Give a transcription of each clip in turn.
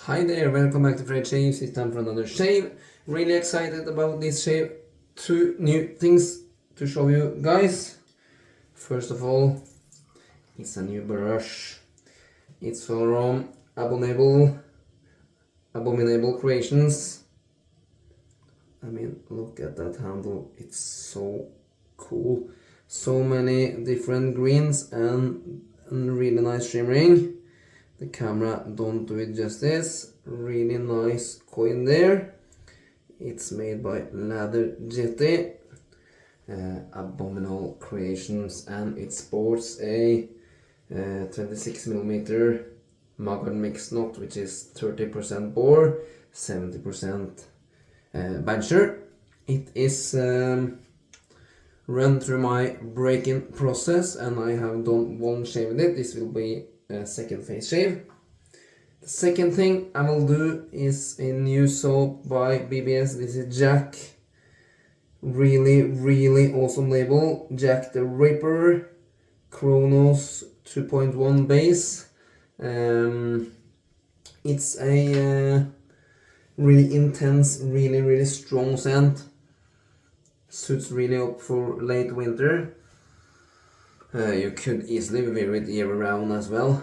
Hi there, welcome back to Fred Shaves. It's time for another shave. Really excited about this shave. Two new things to show you guys. First of all, it's a new brush. It's from Abominable Creations. I mean, look at that handle. It's so cool. So many different greens and really nice shimmering. The camera don't do it justice. Really nice coin there. It's made by Lathered Yeti, Abominable Creations, and it sports a 26mm Maggard mixed knot, which is 30% bore, 70% badger. It is run through my break-in process, and I have done one shave with it. This will be a second face shave. The second thing I will do is a new soap by BBS. This is Jack. Really awesome label. Jack the Ripper Chronos 2.1 base. It's a really intense, really strong scent. Suits really up for late winter. You could easily wear it year round as well.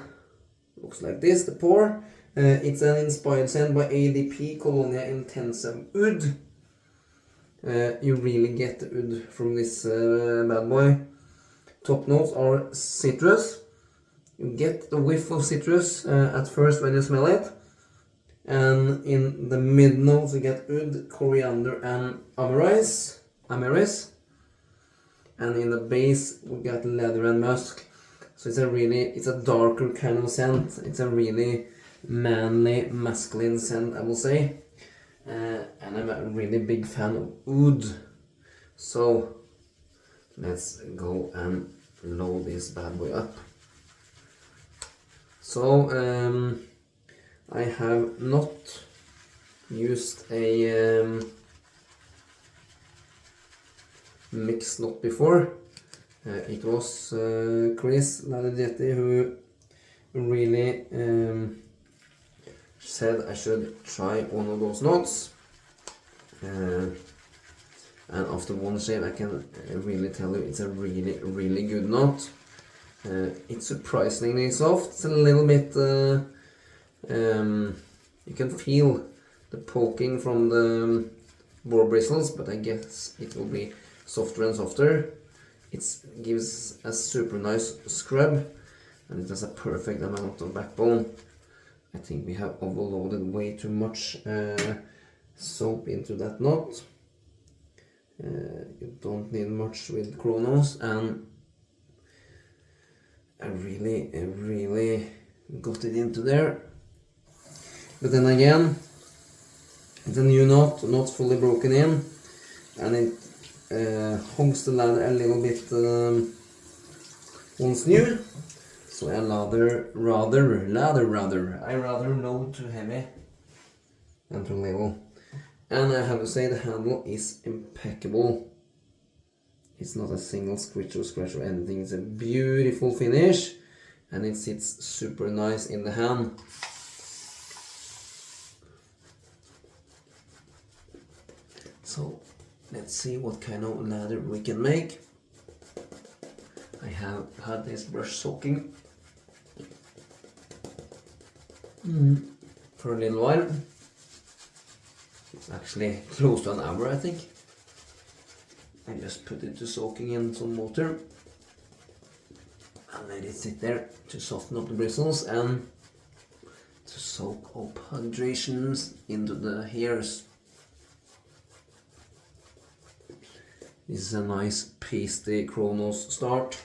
Looks like this, the pour. It's an inspired scent by ADP Colonia Intensive Oud. You really get the oud from this bad boy. Top notes are citrus. You get the whiff of citrus at first when you smell it. And in the mid notes you get oud, coriander and amaris. And in the base we got leather and musk. So it's a darker kind of scent. It's a really manly, masculine scent, I will say. And I'm a really big fan of oud. So let's go and load this bad boy up. So I have not used a mixed knot before. It was Chris Lathered Yeti who really said I should try one of those knots. And after one shave I can really tell you it's a really good knot. It's surprisingly soft. It's a little bit you can feel the poking from the boar bristles, but I guess it will be softer and softer. It gives a super nice scrub, and it has a perfect amount of backbone. I think we have overloaded way too much soap into that knot. You don't need much with Chronos, and I really got it into there. But then again, it's a new knot, not fully broken in, and it hogs the ladder a little bit once new. So I rather load too heavy than too little. And I have to say the handle is impeccable. It's not a single scratch or anything. It's a beautiful finish, and it sits super nice in the hand. So let's see what kind of lather we can make. I have had this brush soaking for a little while. It's actually close to an hour, I think. I just put it to soaking in some water and let it sit there to soften up the bristles and to soak up hydrations into the hairs. This is a nice pasty Chronos start.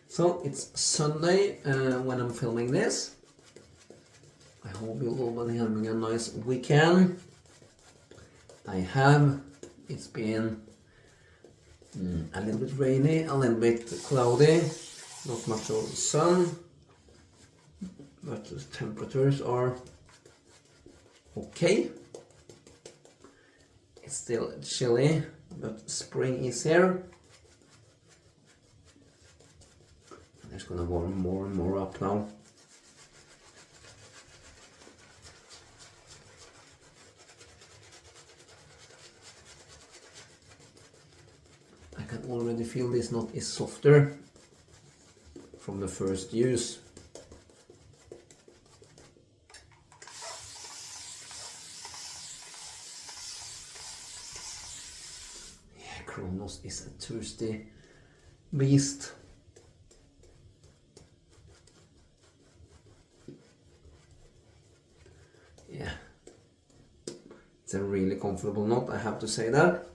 So it's Sunday when I'm filming this. I hope you're all having a nice weekend. I have. It's been a little bit rainy, a little bit cloudy, not much of sun, but the temperatures are okay. It's still chilly, but spring is here. It's gonna warm more and more up now. I can already feel this knot is softer from the first use. Yeah, Kronos is a thirsty beast. Yeah, it's a really comfortable knot, I have to say that.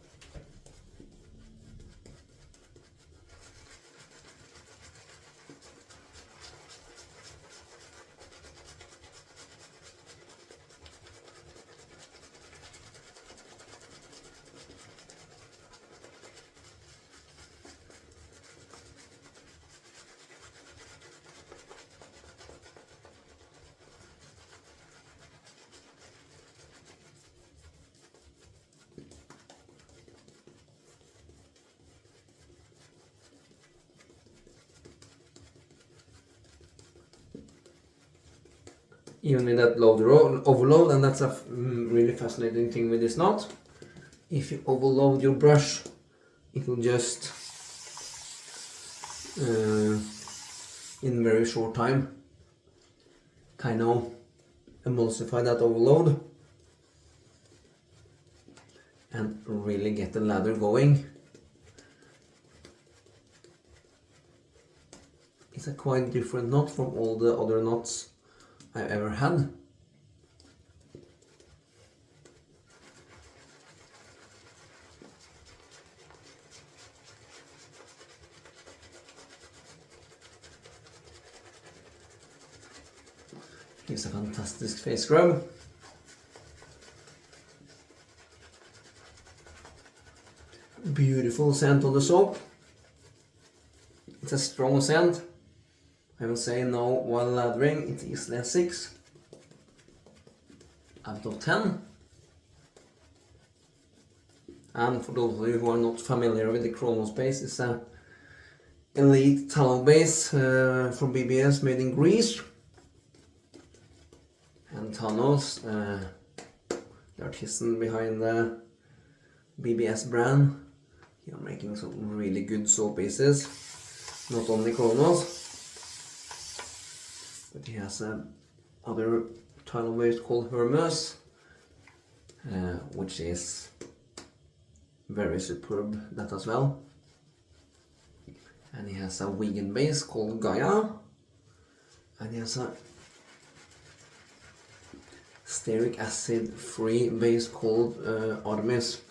Even with that overload, and that's a really fascinating thing with this knot. If you overload your brush, it will just in very short time kind of emulsify that overload and really get the lather going. It's a quite different knot from all the other knots I've ever had. Gives a fantastic face scrub. Beautiful scent on the soap. It's a strong scent. I will say now while lathering it is a 6 out of 10. And for those of you who are not familiar with the Kronos base, it's a elite tallow base from BBS made in Greece. And Thanos, the artisan behind the BBS brand, he are making some really good soap bases. Not only Kronos, but he has other tallow base called Hermes, which is very superb, that as well. And he has a vegan base called Gaia, and he has a stearic acid free base called Artemis.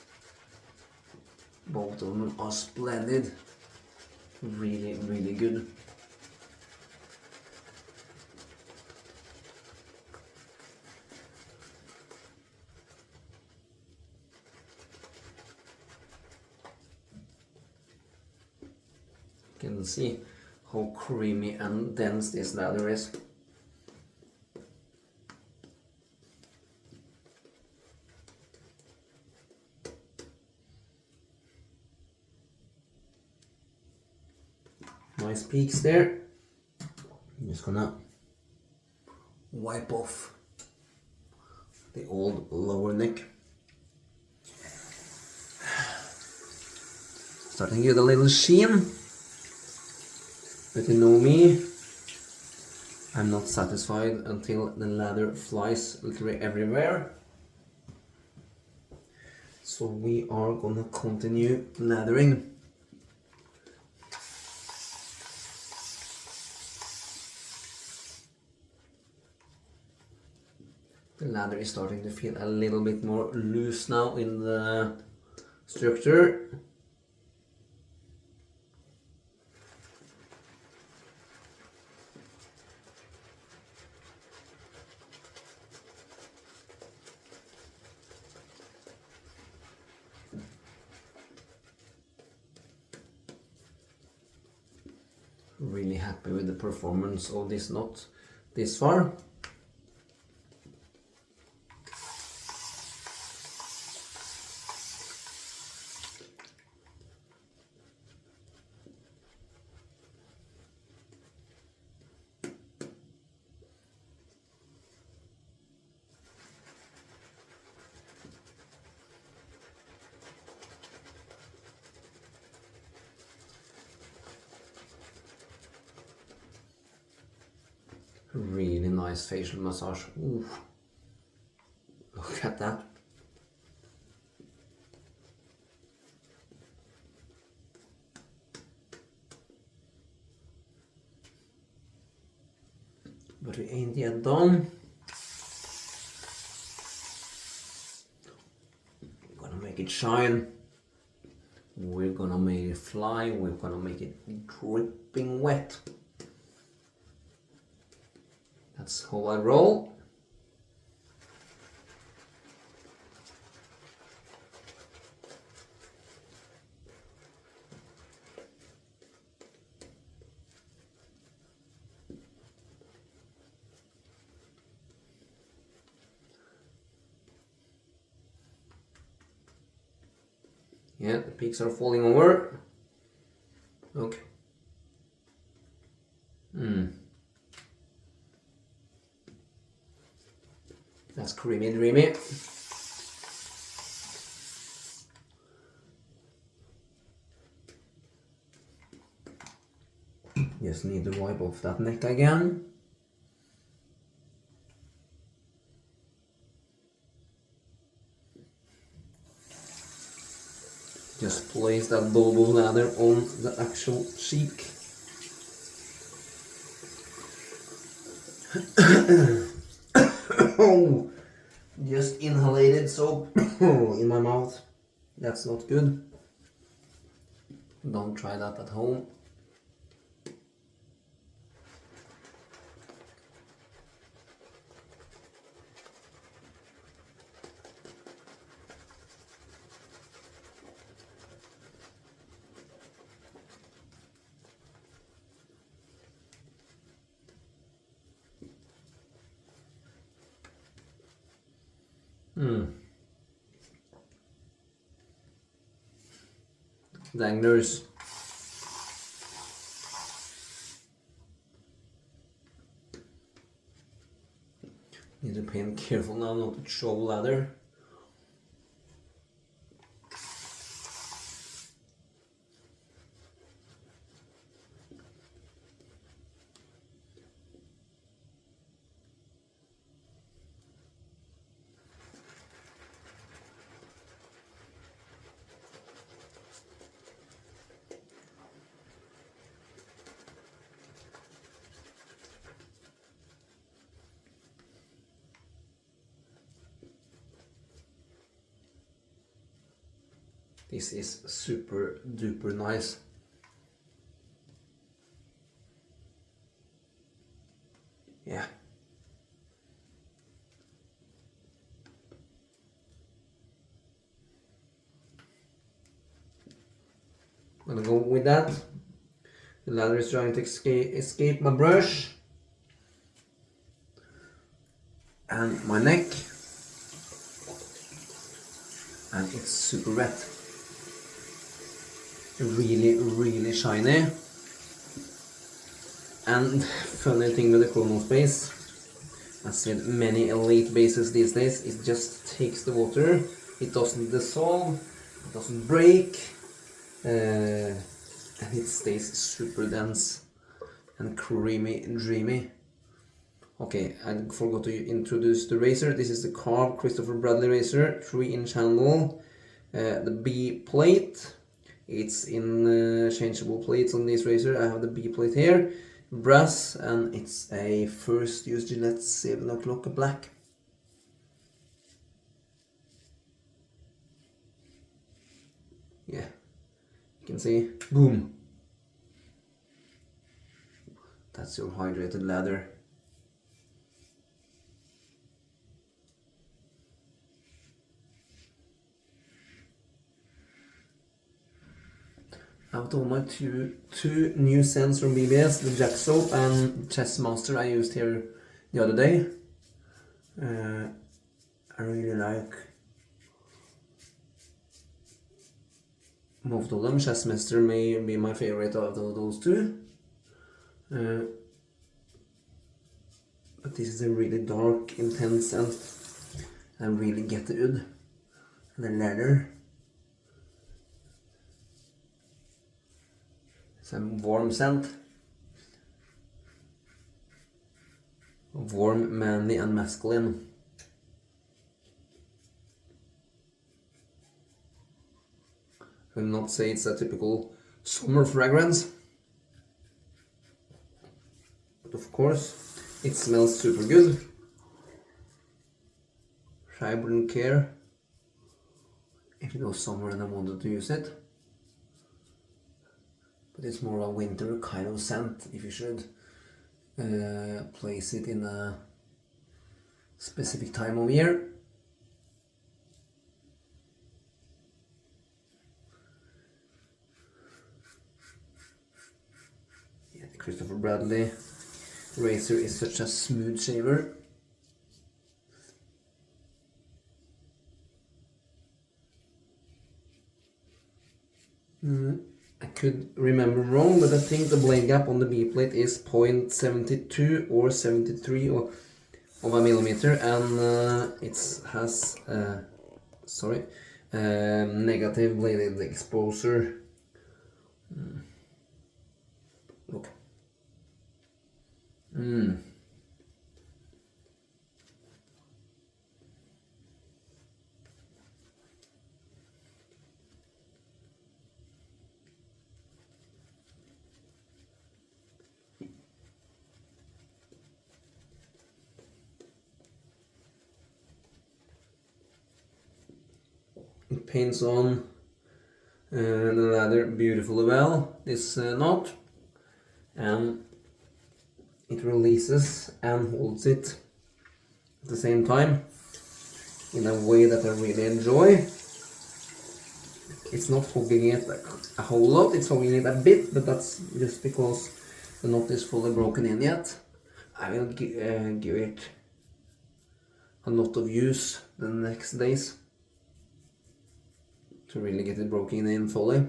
Both of them are splendid, really, really good. You can see how creamy and dense this lather is. Nice peaks there. I'm just gonna wipe off the old lower neck. Starting to get a little sheen. But you know me, I'm not satisfied until the lather flies literally everywhere. So we are gonna continue lathering. The lather is starting to feel a little bit more loose now in the structure. Really happy with the performance of this knot this far. Really nice facial massage. Ooh. Look at that. But we ain't yet done. We're gonna make it shine. We're gonna make it fly. We're gonna make it dripping wet. That's how I roll. Yeah, the peaks are falling over. Okay. That's creamy dreamy. Just need to wipe off that neck again. Just place that bulb of lather on the actual cheek. Oh, just inhalated soap in my mouth. That's not good. Don't try that at home. Danglers. Need to be careful now not to show lather. This is super duper nice. Yeah. I'm gonna go with that. The lather is trying to escape my brush. And my neck. And it's super wet. Really shiny. And funny thing with the chrono space, as with many elite bases these days, it just takes the water, it doesn't dissolve, it doesn't break, and it stays super dense and creamy and dreamy. Okay, I forgot to introduce the razor. This is the Carve Christopher Bradley razor, 3-inch handle, the B plate. It's in changeable plates on this razor. I have the B plate here, brass, and it's a first use Gillette 7 o'clock black. Yeah, you can see, boom. That's your hydrated lather. Out of my two new scents from BBS, the Jack Soap and Chest Master I used here the other day. I really like both of them. Chest Master may be my favorite out of those two. But this is a really dark, intense scent. I really get the wood and the leather. Some warm scent. warm, manly and masculine. I will not say it's a typical summer fragrance, but of course it smells super good. I wouldn't care if it was summer and I wanted to use it, but it's more a winter kind of scent if you should place it in a specific time of year. Yeah, the Christopher Bradley razor is such a smooth shaver. I could remember wrong, but I think the blade gap on the B plate is 0.72 or 73 of a millimeter, and it has negative bladed exposure. Look. It paints on the leather beautifully well, this knot, and it releases and holds it at the same time in a way that I really enjoy. It's not hogging it a whole lot, it's hogging it a bit, but that's just because the knot is fully broken in yet. I will give it a lot of use the next days to really get it broken in fully.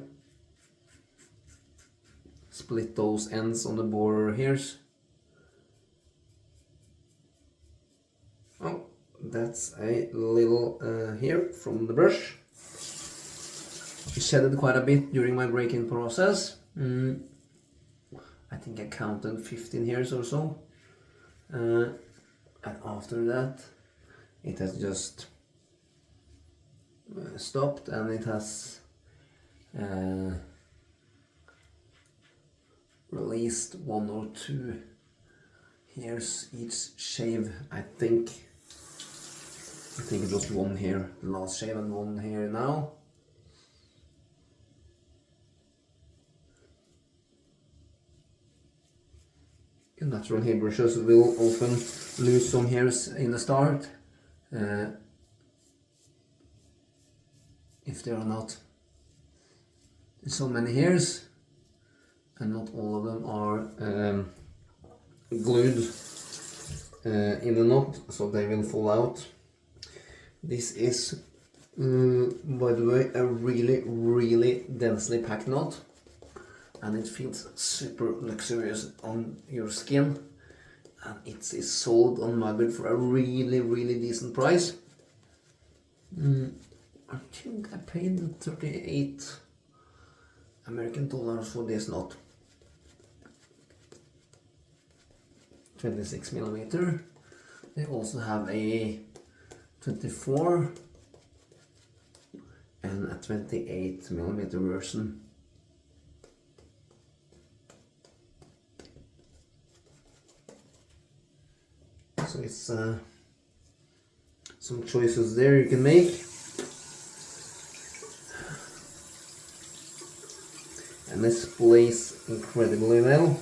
Split those ends on the border hairs. Oh, that's a little hair from the brush. It shedded quite a bit during my break-in process. I think I counted 15 hairs or so. And after that, it has just stopped, and it has released 1 or 2 hairs each shave. I think it was 1 hair last shave and 1 hair now. Natural hair brushes will often lose some hairs in the start if there are not so many hairs, and not all of them are glued in the knot, so they will fall out. This is, by the way, a really densely packed knot, and it feels super luxurious on your skin, and it is sold on Maggard for a really decent price. I think I paid 38 American dollars for this knot. 26 millimeter. They also have a 24 and a 28 millimeter version. So it's some choices there you can make. And this plays incredibly well.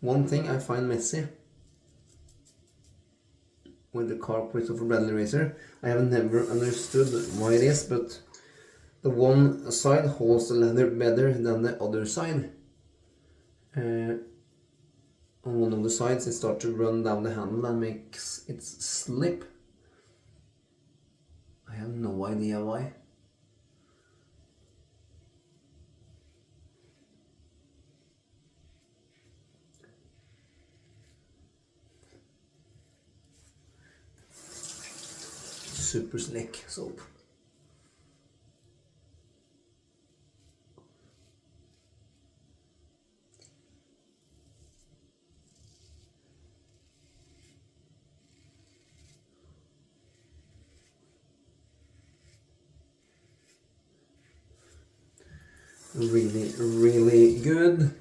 One thing I find messy with the carpet of a Bradley razor, I have never understood why it is, but the one side holds the leather better than the other side. On one of the sides it starts to run down the handle and makes it slip. I have no idea why. Super slick soap. Really, really good.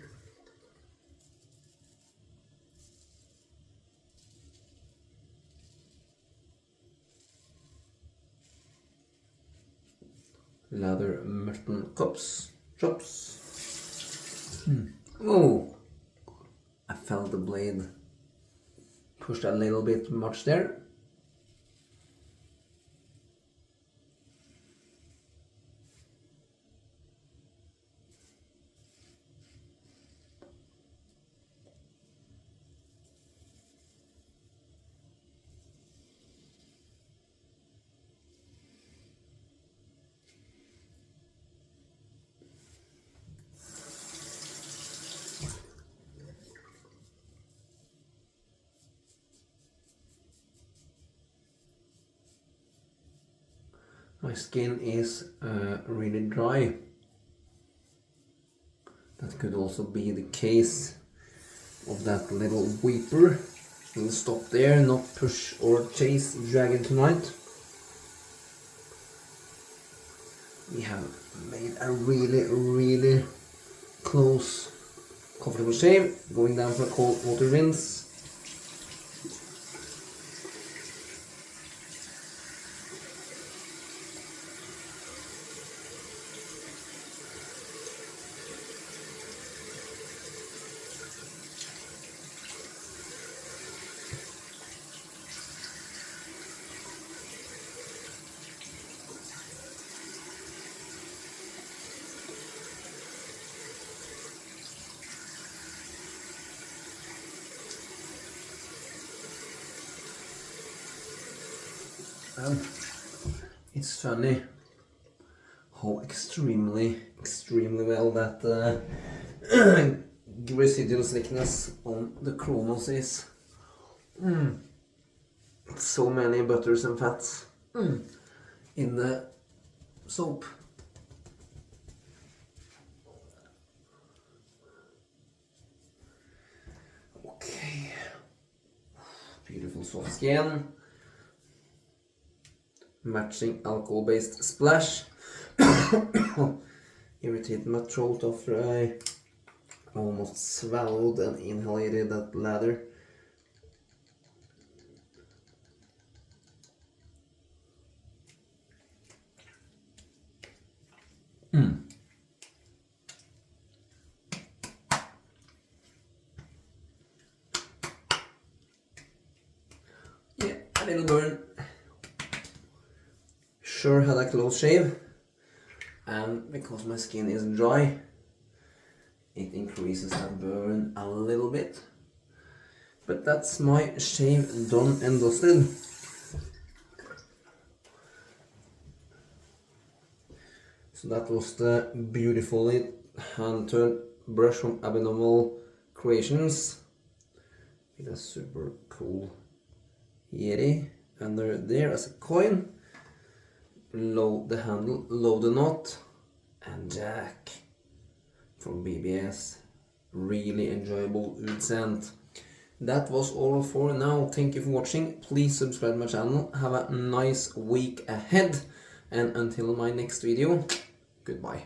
Leather mutton chops. Oh, I felt the blade pushed a little bit much there. My skin is really dry. That could also be the case of that little weeper. We'll stop there, not push or chase dragon tonight. We have made a really close, comfortable shave. Going down for a cold water rinse. It's funny how extremely well that residual slickness on the Chronos is. So many butters and fats in the soap. Okay, beautiful soft skin. Matching alcohol-based splash. Irritated my throat after I almost swallowed and inhalated that lather. Yeah, a little burn. Sure had a close shave, and because my skin is dry, it increases that burn a little bit. But that's my shave done and dusted. So that was the beautifully hand-turned brush from Abominable Creations with a super cool Yeti under there as a coin. Below the handle, below the knot, and Jack from BBS. Really enjoyable wood scent. That was all for now. Thank you for watching. Please subscribe to my channel. Have a nice week ahead, and until my next video, goodbye.